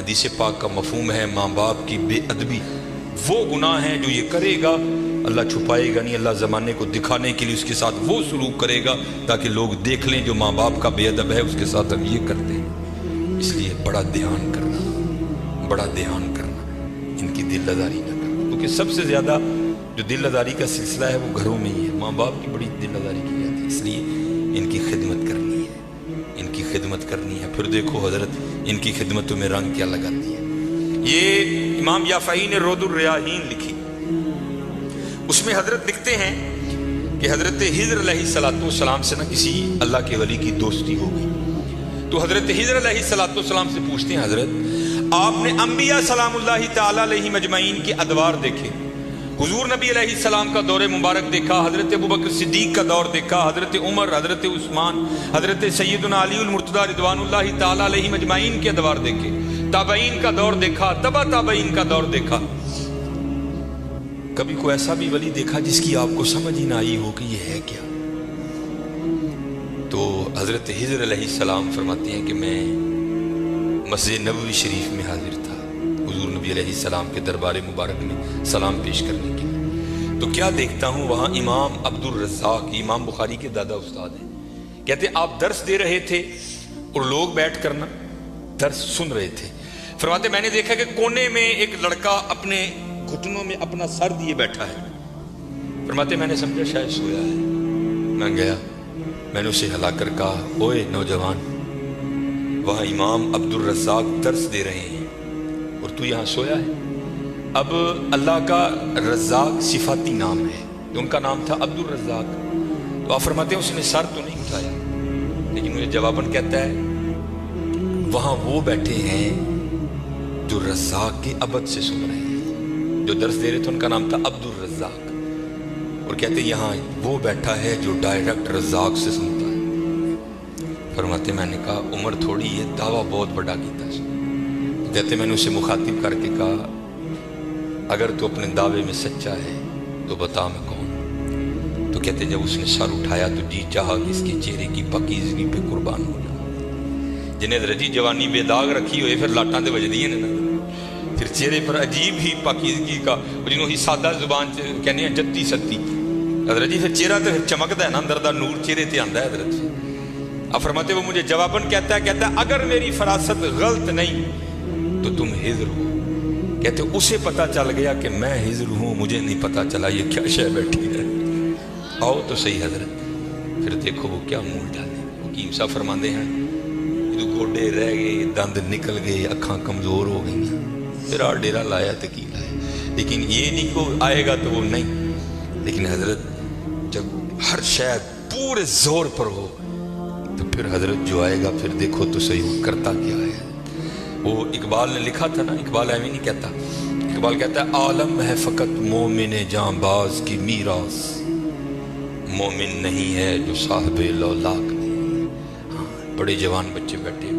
حدیث پاک کا مفہوم ہے ماں باپ کی بے ادبی، وہ گناہ ہیں جو یہ کرے گا اللہ چھپائے گا نہیں، اللہ زمانے کو دکھانے کے لیے اس کے ساتھ وہ سلوک کرے گا تاکہ لوگ دیکھ لیں جو ماں باپ کا بے ادب ہے اس کے ساتھ ہم یہ کرتے ہیں۔ اس لیے بڑا دھیان کرنا ان کی دل لداری نہ کرنا، کیونکہ سب سے زیادہ جو دل لداری کا سلسلہ ہے وہ گھروں میں ہی ہے، ماں باپ کی بڑی دل لداری کی جاتی ہے، اس لیے ان کی خدمت کرنی ہے۔ پھر دیکھو حضرت ان کی خدمتوں میں رنگ کیا لگاتی ہے۔ یہ امام یافعی نے رود الریاحین لکھی، اس میں حضرت لکھتے ہیں کہ حضرت خضر علیہ السلام سے نہ کسی اللہ کے ولی کی دوستی ہو گئی، تو حضرت خضر علیہ السلام سے پوچھتے ہیں حضرت آپ نے انبیاء سلام اللہ تعالی علیہ مجمعین کے ادوار دیکھے، حضور نبی علیہ السلام کا دور مبارک دیکھا، حضرت ابوبکر صدیق کا دور دیکھا، حضرت عمر، حضرت عثمان، حضرت سیدنا علی المرتضی رضوان اللہ تعالی علیہ مجمعین کے ادوار دیکھے، تابعین کا دور دیکھا، تبع تابعین کا دور دیکھا، کبھی کوئی ایسا بھی ولی دیکھا جس کی آپ کو سمجھ ہی نہ آئی ہو کہ یہ ہے کیا؟ تو حضرت خضر علیہ السلام فرماتے ہیں کہ میں مسجد نبوی شریف میں حاضر تھا حضور نبی علیہ السلام کے دربار مبارک میں سلام پیش کرنے کے لیے، تو کیا دیکھتا ہوں وہاں امام عبد الرزاق، امام بخاری کے دادا استاد ہیں، کہتے ہیں آپ درس دے رہے تھے اور لوگ بیٹھ کر نا درس سن رہے تھے، فرماتے میں نے دیکھا کہ کونے میں ایک لڑکا اپنے گھٹنوں میں اپنا سر دیے بیٹھا ہے، فرماتے میں نے سمجھا شاید سویا ہے، میں گیا، میں نے اسے ہلا کر کہا اوئے نوجوان، وہاں امام عبد الرزاق درس دے رہے ہیں اور تو یہاں سویا ہے؟ اب اللہ کا رزاق صفاتی نام ہے، تو ان کا نام تھا عبد الرزاق، تو آپ فرماتے ہیں اس نے سر تو نہیں اٹھایا، لیکن مجھے جواباً کہتا ہے وہاں وہ بیٹھے ہیں جو رزاق کے ابد سے سن رہے ہیں، جو درس دے رہے تھے ان کا نام تھا عبد الرزاق، اور کہتے ہیں یہاں وہ بیٹھا ہے جو ڈائریکٹ رزاق سے سنتا ہے۔ فرماتے میں نے کہا عمر تھوڑی ہے، دعویٰ بہت بڑا کیتا ہے، کہتے میں نے اسے مخاطب کر کے کہا اگر تو اپنے دعوے میں سچا ہے تو بتا میں کون، تو کہتے جب اس نے سر اٹھایا تو جی چاہا کہ اس کے چہرے کی پاکیزگی پہ قربان ہو جاؤ، جنہیں رجی جوانی بے داغ رکھی ہوئے پھر لاٹاں دے وجدی ہیں نا، پھر چہرے پر عجیب ہی پاکیزگی کا، جنہوں ہی سادہ زبان کہنے ہیں جتی ستی حضرت جی، پھر چہرہ تو پھر چمکتا ہے نا، اندر دا نور چہرے تے آندا ہے حضرت جی۔ اب فرماتے وہ مجھے جواباً کہتا ہے اگر میری فراست غلط نہیں تو تم خضر ہو، کہتے اسے پتہ چل گیا کہ میں خضر ہوں، مجھے نہیں پتہ چلا یہ کیا شے بیٹھی ہے، آؤ تو صحیح حضرت، پھر دیکھو وہ کیا منہ ڈالے، حکیم صاحب فرماندے ہیں جو گوڈے رہ گئے، دند نکل گئے، اکھاں کمزور ہو گئی، پھر ڈیرا لایا تو کی لایا، لیکن یہ نہیں کہ آئے گا تو وہ نہیں، لیکن حضرت جب ہر شے پورے زور پر ہو تو پھر حضرت جو آئے گا پھر دیکھو تو صحیح وہ کرتا کیا ہے۔ وہ اقبال نے لکھا تھا نا، اقبال ایویں نہیں کہتا، اقبال کہتا ہے عالم ہے فقط مومن جاں باز کی میراث، مومن نہیں ہے جو صاحب لولاک نہیں۔ ہاں بڑے جوان بچے بیٹھے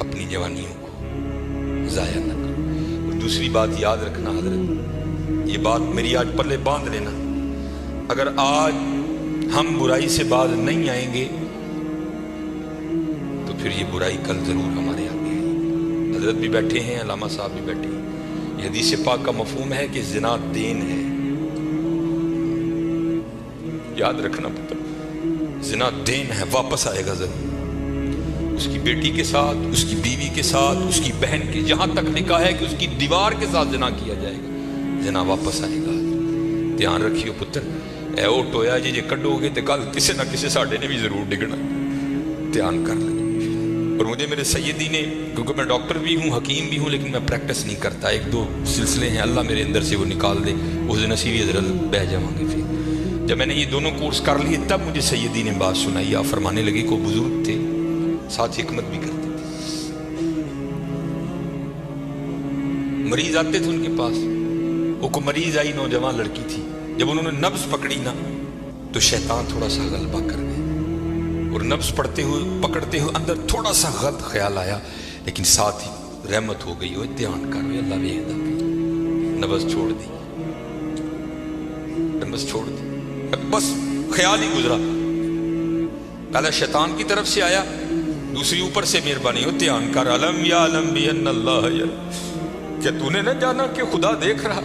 اپنی جوانیوں کو ضائع نہ کرو۔ اور دوسری بات یاد رکھنا حضرت، یہ بات میری آج پلے باندھ لینا، اگر آج ہم برائی سے باز نہیں آئیں گے تو پھر یہ برائی کل ضرور ہمارے آگے ہے۔ حضرت بھی بیٹھے ہیں، علامہ صاحب بھی بیٹھے ہیں، یہ حدیث پاک کا مفہوم ہے کہ زنا دین ہے، یاد رکھنا پتہ، زنا دین ہے، واپس آئے گا ضرور، اس کی بیٹی کے ساتھ، اس کی بیوی کے ساتھ، اس کی بہن کے، جہاں تک لکھا ہے کہ اس کی دیوار کے ساتھ زنا کیا جائے گا، زنا واپس آئے گا۔ دھیان رکھیو پتر، اے او ٹویا جی جے کڈو گے تو کل کسی نہ کسی ساڈے نے بھی ضرور ڈگنا، دھیان کر لیں۔ اور مجھے میرے سیدی نے، کیونکہ میں ڈاکٹر بھی ہوں، حکیم بھی ہوں، لیکن میں پریکٹس نہیں کرتا، ایک دو سلسلے ہیں اللہ میرے اندر سے وہ نکال دے، اس دن اسی بھی حضرت بہ جاؤں گے۔ پھر جب میں نے یہ دونوں کورس کر لیے تب مجھے سیدی نے بات سنائی، آپ فرمانے لگے کو بزرگ تھے ساتھ حکمت بھی کرتے تھے، مریض آتے تھے ان کے پاس، وہ کو مریض آئی نوجوان لڑکی تھی، جب انہوں نے نبض پکڑی نا تو شیطان تھوڑا سا غلبہ کر گئے، اور نبض پڑھتے ہوئے پکڑتے ہوئے اندر تھوڑا سا غلط خیال آیا، لیکن ساتھ ہی رحمت ہو گئی، وہ دھیان کر رہے اللہ ویکھدا پیا، نبض چھوڑ دی، نبض چھوڑ دی، بس خیال ہی گزرا، پہلا شیطان کی طرف سے آیا، दूसरी ऊपर से मेहरबानी हो, ध्यान कर, अलम या अलम भी अल्लाह या, क्या तूने ना जाना कि खुदा देख रहा?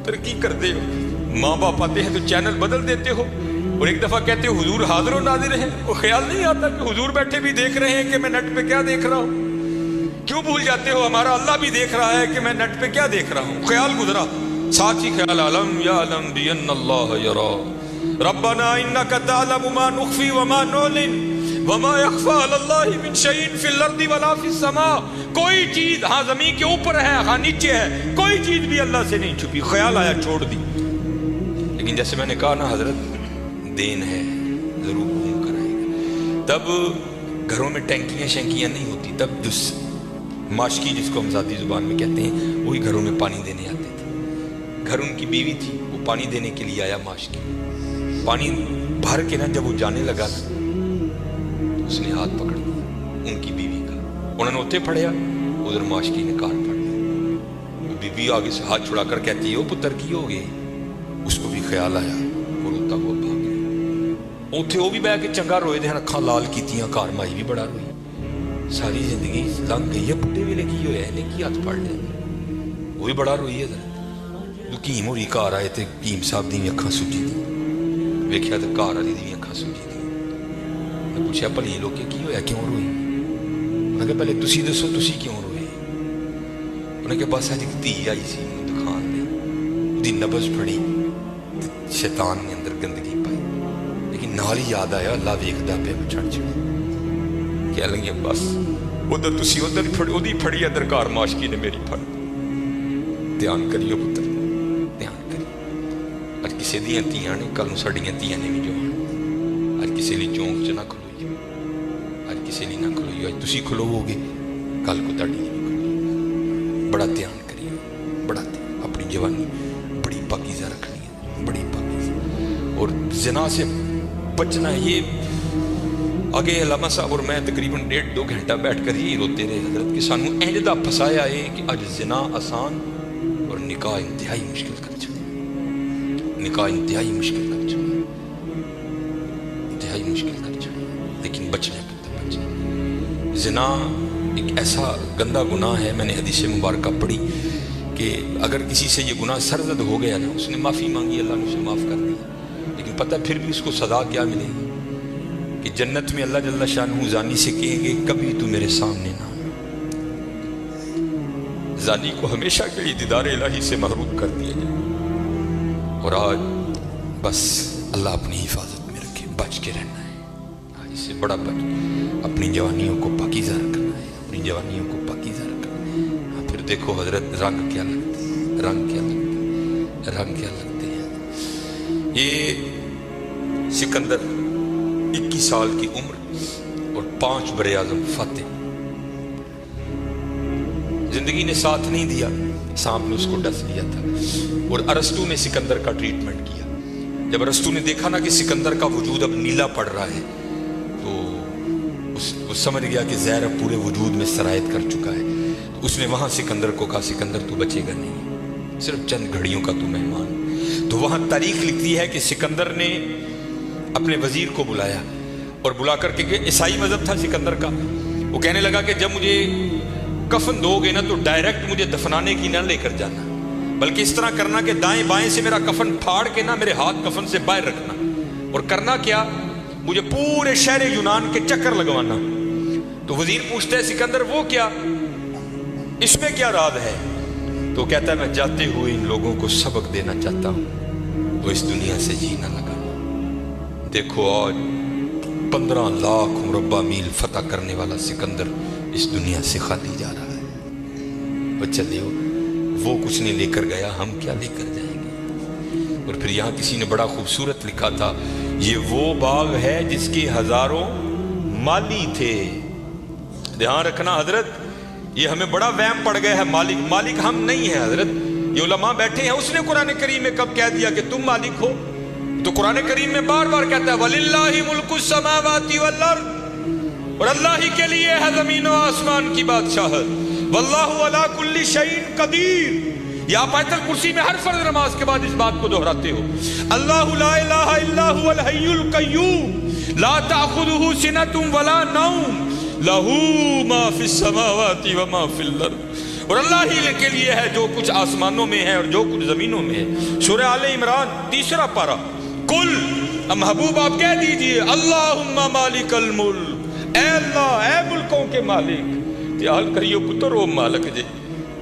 तरक्की करते हो, माँ बाप आते हैं तो चैनल बदल देते हो, और एक दफा कहते हो हुजूर हाजिर नाजिर है, वो ख्याल नहीं आता कि हुजूर बैठे भी देख रहे हैं कि मैं नेट पे क्या देख रहा हूँ? क्यों भूल जाते हो हमारा अल्लाह भी देख रहा है कि मैं नेट पे क्या देख रहा हूँ? ख्याल गुजरा, साथ ही ख्याल अलम या अलम भी अल्लाह यरा रब्बना इन्नका तअलमु मा नुख्फी व मा नुलिन व मा यख्फा अलल्लाहि मिन शैइन फिल अर्दि वला फिस समा। कोई चीज हाँ जमीन के ऊपर है, हाँ नीचे है, कोई चीज भी अल्लाह से नहीं छुपी। ख्याल आया, छोड़ दी। लेकिन जैसे मैंने कहा ना हजरत, देन है, जरूर घूम कर आएगा। तब घरों में टैंकियां शैंकियां नहीं होती, तब माशकी जिसको हम ज़ाती जुबान में कहते हैं, वही घरों में पानी देने आते थे। घर उनकी बीवी थी, वो पानी देने के लिए आया माशकी। पानी भर के ना जब वो जाने लगा ना, तो उसने हाथ पकड़ लिया उनकी बीवी का, उन्होंने उठे फड़िया, उधर माशकी ने कार पड़ ली। वो बीवी आगे से हाथ छुड़ा कर कहती है, वो पुत्र की हो गए? उसको भी ख्याल आया, वो रोता हुआ भाग गया। उथे वो भी बह के चंगा रोए दे, अखा लाल कीतियां, घर माई भी बड़ा रोई। सारी जिंदगी लंघ गई है, बुढ़े वेले की होया इन्हें की हाथ फड़ लिया, वो भी बड़ा रोई है। हकीम होरी घर आए तो हकीम साहब दी अखा सुजी दी, वेख्या तो घर वाली दी अखा सुजी दी। मैं पूछा भली लोके की होया, क्यों रोई? मैं कहा पहले तुसी दसो, तुसी क्यों रोए? उन्हें कहा बस अज एक धी आई सी दिखान दे, उसकी नबज फड़ी, शैतान ने अंदर गंदगी पाई, लेकिन नाल ही याद आया अल्लाह वेखदा पे छड़ छड़ कह लगे बस उधर तुसी उधर ओदी फड़ी, इधर घर माशकी ने मेरी फड़। ध्यान करियो पुत्र, ध्यान करियो। अज किसी दियां धीआं ने, कल साडियां धीआं ने भी जो आना। अज किसी लिए चौंक च ना खलोइयो, अज किसी लिए ना खलोइयो, अज तुसी खलोवोगे, कल को तुहाडी भी खलोइयो। बड़ा ध्यान करियो, बड़ा ध्यान। अपनी जवानी बड़ी पाकीज़ा रखनी है, बड़ी पाकीज़ा, और ज़िना से बचना। ये आगे अलामा साहब और मैं तकरीबन 1.5-2 घंटा बैठ कर ही रोते रहे हजरत कि सानू इंज दा फसाया है कि अज जिना आसान और निकाह इंतहाई मुश्किल कर छड़े, निकाह इंतहाई मुश्किल कर छड़े, इंतहाई मुश्किल कर छड़े। लेकिन बचने पड़ता, बचने। जिना एक ऐसा गंदा गुनाह है, मैंने हदीस मुबारक पढ़ी कि अगर किसी से ये गुनाह सरजद हो गया ना, उसने माफ़ी मांगी, अल्लाह ने उसे माफ़ कर दिया, लेकिन पता फिर भी उसको सदा क्या मिलेगी कि जन्नत में अल्लाह जल्ला शानहू जानी से कहेंगे कभी तू मेरे सामने ना। जानी को हमेशा के लिए दीदार इलाही से महरूम कर दिया जाए। और आज बस अल्लाह अपनी हिफाजत में रखे, बच के रहना है। आज इससे बड़ा बच, अपनी जवानियों को पाकीज़ा रखना है, अपनी जवानियों को पाकीज़ा रखना है। फिर देखो हजरत, रंग क्या लगते हैं, रंग क्या लगते हैं, रंग क्या लगते हैं। ये सिकंदर 21 साल की उम्र और 5 बरे आज़म फातेह, जिंदगी ने साथ नहीं दिया, सांप ने उसको डस लिया था। और अरस्तु ने सिकंदर का ट्रीटमेंट किया। जब अरस्तु ने देखा ना कि सिकंदर का वजूद अब नीला पड़ रहा है, तो वो समझ गया कि ज़हर अब पूरे वजूद में सरायत कर चुका है। तो उसने वहां सिकंदर को कहा, सिकंदर तू बचेगा नहीं, सिर्फ चंद घड़ियों का तू मेहमान। तो वहां तारीख लिखती है कि सिकंदर ने अपने वजीर को बुलाया और बुला करके, ईसाई मजहब था सिकंदर का, वो कहने लगा कि जब मुझे कफन दोगे ना तो डायरेक्ट मुझे दफनाने की ना लेकर जाना, बल्कि इस तरह करना कि दाएं बाएं से मेरा कफन फाड़ के ना मेरे हाथ कफन से बाहर रखना। और करना क्या, मुझे पूरे शहर यूनान के चक्कर लगवाना। तो वजीर पूछता है सिकंदर वो क्या, इसमें क्या राज है? तो कहता है मैं जाते हुए इन लोगों को सबक देना चाहता हूं, वो इस दुनिया से जीना लगा। देखो आज 15 लाख मुरब्बा मील फतह करने वाला सिकंदर इस दुनिया से खाली जा रहा है। वो चलियो, वो कुछ नहीं लेकर गया, हम क्या लेकर जाएंगे? और फिर यहाँ किसी ने बड़ा खूबसूरत लिखा था, ये वो बाग है जिसके हजारों माली थे। ध्यान रखना हजरत, ये हमें बड़ा वहम पड़ गया है, मालिक मालिक हम नहीं है हजरत। ये उलमा बैठे हैं, उसने कुरान करीम में कब कह दिया कि तुम मालिक हो? तो कुरान करीम में बार बार कहता है वलिल्लाहि मुल्कुस समावाति वल अर्द, और अल्लाह ही के लिए है जमीन और आसमान की बादशाहत। वल्लाहु अला कुल्ली शैइन कदीर। या आप आयतुल कुर्सी में हर फर्ज नमाज के बाद इस बात को दोहराते हो, अल्लाहु ला इलाहा इल्ला हुवल हय्युल कय्यूम ला ताखुदुहु सिनतुम वला नौम लहू मा फिस समावाति व मा फिल अर्द, और अल्लाह ही के लिए है जो कुछ आसमानों में है और जो कुछ जमीनों में है। सूरह आले इमरान 3 पारा। कुल, महबूब आप कह दीजिए, अल्लाहुम्मा मालिकल मुल्क, ऐ अल्लाह, ऐ मुल्कों के मालिक, हाल करियो पुत्र ओ मालिक जे,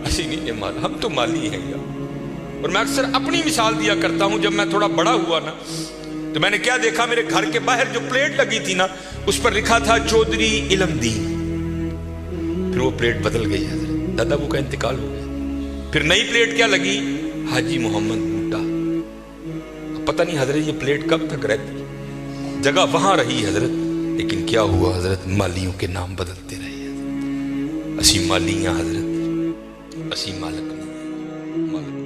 असी नहीं है माल, हम तो माली हैं यार। और मैं अक्सर अपनी मिसाल दिया करता हूं, जब मैं थोड़ा बड़ा हुआ ना तो मैंने क्या देखा, मेरे घर के बाहर जो प्लेट लगी थी ना उस पर लिखा था चौधरी इलमदीन। फिर वो प्लेट बदल गई है, दादा वो का इंतकाल हो गया। फिर नई प्लेट क्या लगी, हाजी मोहम्मद बूटा। पता नहीं हजरत ये प्लेट कब तक रहती, जगह वहां रही हजरत, लेकिन क्या हुआ हजरत, मालियों के नाम बदलते रहे हजरत। असी मालियां हजरत, असी मालक नहीं, मालक